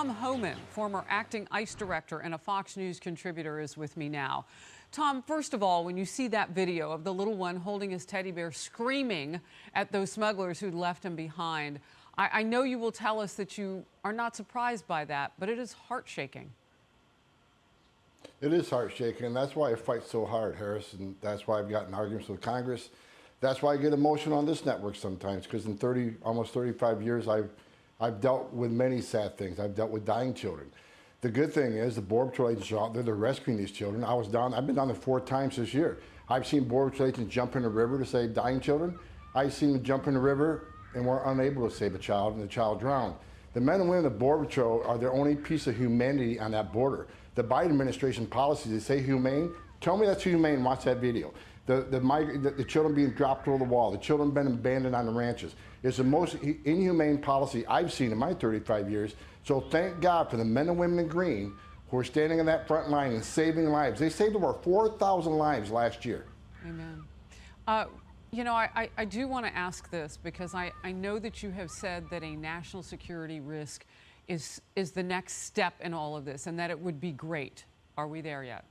Tom Homan, former acting ICE director and a Fox News contributor, is with me now. Tom, first of all, when you see that video of the little one holding his teddy bear screaming at those smugglers who'd left him behind, I know you will tell us that you are not surprised by that, but it is heart-shaking. It is heart-shaking, and that's why I fight so hard, Harris, and that's why I've gotten arguments with Congress. That's why I get emotional on this network sometimes, because in almost 35 years, I've dealt with many sad things. I've dealt with dying children. The good thing is the Border Patrol agents are out there, they're rescuing these children. I've been down there 4 times this year. I've seen Border Patrol agents jump in the river to save dying children. I've seen them jump in the river and were unable to save a child, and the child drowned. The men and women of the Border Patrol are the only piece of humanity on that border. The Biden administration policies, they say humane. Tell me that's humane, watch that video. The children being dropped over the wall, the children being abandoned on the ranches. It's the most inhumane policy I've seen in my 35 years. So thank God for the men and women in green who are standing in that front line and saving lives. They saved over 4,000 lives last year. Amen. You know, I do want to ask this because I know that you have said that a national security risk is the next step in all of this and that it would be great. Are we there yet?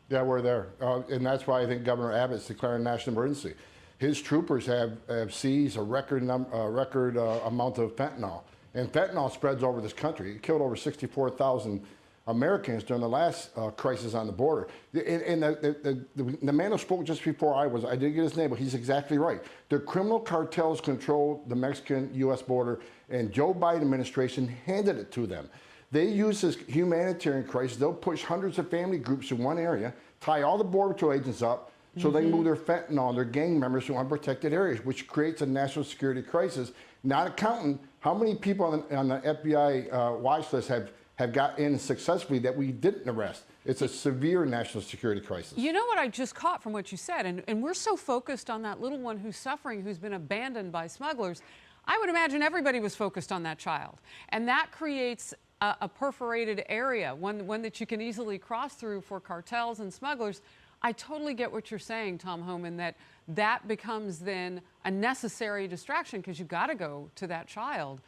Yeah, we're there. And that's why I think Governor Abbott's declaring a national emergency. His troopers have seized a record amount of fentanyl. And fentanyl spreads over this country. It killed over 64,000 Americans during the last crisis on the border. And the man who spoke just before I didn't get his name, but he's exactly right. The criminal cartels control the Mexican-U.S. border, and Joe Biden administration handed it to them. They use this humanitarian crisis. They'll push hundreds of family groups in one area, tie all the Border Patrol agents up, so they can move their fentanyl and their gang members to unprotected areas, which creates a national security crisis. Not accounting how many people on the FBI watch list have got in successfully that we didn't arrest. It's a severe national security crisis. You know what I just caught from what you said, and we're so focused on that little one who's suffering, who's been abandoned by smugglers. I would imagine everybody was focused on that child. And that creates a perforated area, one that you can easily cross through for cartels and smugglers. I totally get what you're saying, Tom Homan, that becomes then a necessary distraction because you've got to go to that child.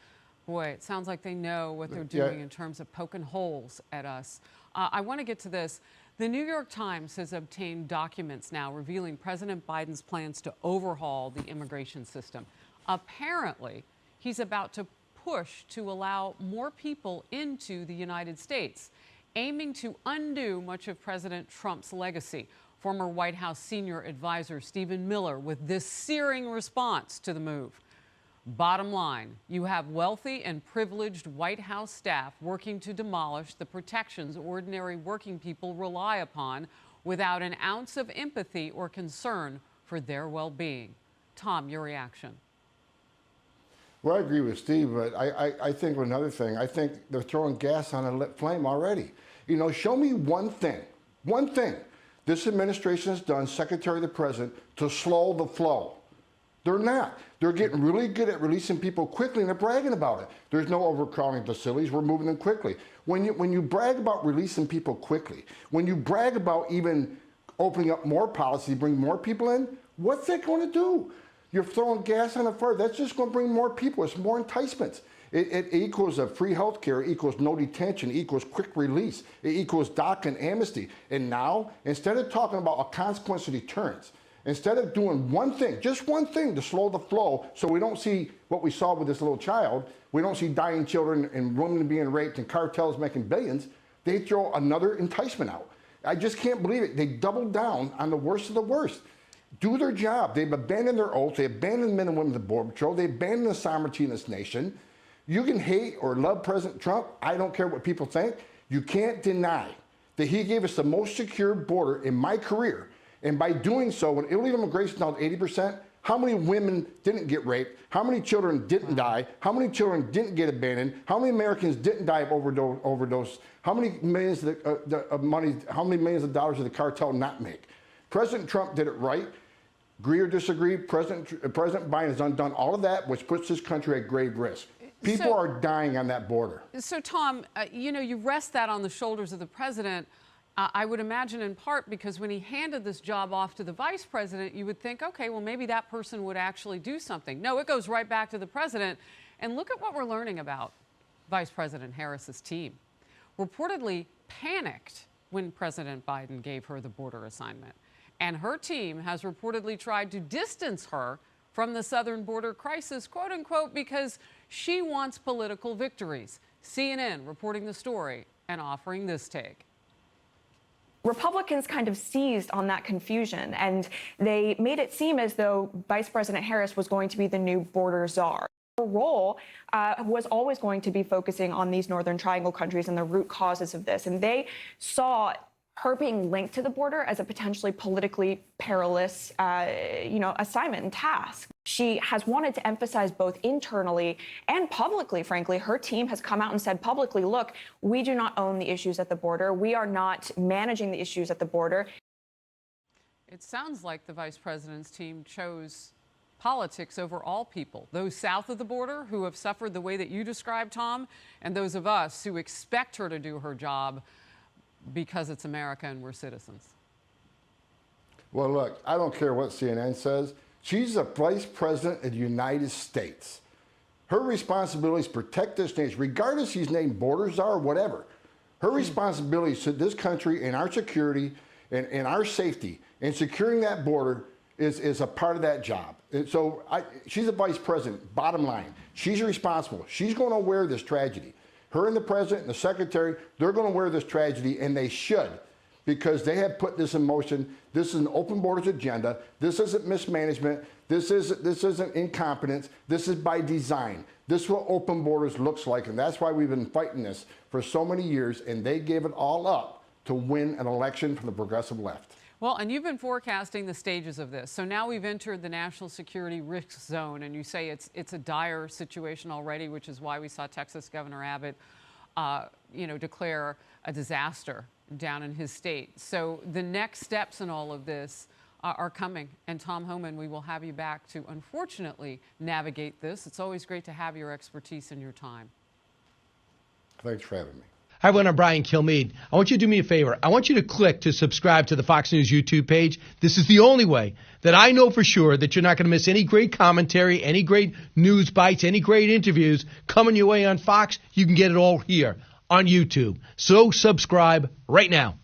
Boy, it sounds like they know what they're doing in terms of poking holes at us. I want to get to this. The New York Times has obtained documents now revealing President Biden's plans to overhaul the immigration system. Apparently, he's about to push to allow more people into the United States, aiming to undo much of President Trump's legacy. Former White House senior advisor Stephen Miller with this searing response to the move. Bottom line, you have wealthy and privileged White House staff working to demolish the protections ordinary working people rely upon without an ounce of empathy or concern for their well-being. Tom, your reaction? Well, I agree with Steve, but I think another thing, I think they're throwing gas on a lit flame already. You know, show me one thing this administration has done, Secretary of the President, to slow the flow. They're not. They're getting really good at releasing people quickly, and they're bragging about it. There's no overcrowding facilities. We're moving them quickly. When you brag about releasing people quickly, when you brag about even opening up more policy, bring more people in, what's that going to do? You're throwing gas on the fire. That's just going to bring more people. It's more enticements. It equals a free health care, equals no detention, equals quick release. It equals DACA and amnesty. And now, instead of talking about a consequence of deterrence, instead of doing one thing, just one thing to slow the flow so we don't see what we saw with this little child, we don't see dying children and women being raped and cartels making billions, they throw another enticement out. I just can't believe it. They doubled down on the worst of the worst. Do their job. They've abandoned their oath. They abandoned men and women of the Border Patrol. They abandoned the sovereignty in this nation. You can hate or love President Trump. I don't care what people think. You can't deny that he gave us the most secure border in my career. And by doing so, when illegal immigration is down 80%, how many women didn't get raped? How many children didn't die? How many children didn't get abandoned? How many Americans didn't die of overdose? How many millions of money? How many millions of dollars did the cartel not make? President Trump did it right. Agree or disagree, President Biden has undone all of that, which puts this country at grave risk. People are dying on that border. So, Tom, you know, you rest that on the shoulders of the president. I would imagine in part because when he handed this job off to the vice president, you would think, okay, well, maybe that person would actually do something. No, it goes right back to the president. And look at what we're learning about. Vice President Harris's team reportedly panicked when President Biden gave her the border assignment. And her team has reportedly tried to distance her from the southern border crisis, quote unquote, because she wants political victories. CNN reporting the story and offering this take. Republicans kind of seized on that confusion, and they made it seem as though Vice President Harris was going to be the new border czar. Her role was always going to be focusing on these Northern Triangle countries and the root causes of this. And they saw her being linked to the border as a potentially politically perilous, assignment and task. She has wanted to emphasize both internally and publicly, frankly. Her team has come out and said publicly, look, we do not own the issues at the border. We are not managing the issues at the border. It sounds like the vice president's team chose politics over all people, those south of the border who have suffered the way that you described, Tom, and those of us who expect her to do her job because it's America and we're citizens. Well, look, I don't care what CNN says. She's the vice president of the United States. Her responsibility is to protect this nation, regardless if she's named border czar or whatever. Her responsibility is to this country and our security and our safety, and securing that border is a part of that job. And so she's a vice president, bottom line. She's responsible. She's going to wear this tragedy. Her and the president and the secretary, they're going to wear this tragedy, and they should, because they have put this in motion. This is an open borders agenda. This isn't mismanagement. This isn't incompetence. This is by design. This is what open borders looks like, and that's why we've been fighting this for so many years, and they gave it all up to win an election from the progressive left. Well, and you've been forecasting the stages of this. So now we've entered the national security risk zone, and you say it's a dire situation already, which is why we saw Texas Governor Abbott, declare a disaster down in his state. So the next steps in all of this are coming. And Tom Homan, we will have you back to, unfortunately, navigate this. It's always great to have your expertise and your time. Thanks for having me. Hi, everyone. I'm Brian Kilmeade. I want you to do me a favor. I want you to click to subscribe to the Fox News YouTube page. This is the only way that I know for sure that you're not going to miss any great commentary, any great news bites, any great interviews coming your way on Fox. You can get it all here on YouTube. So subscribe right now.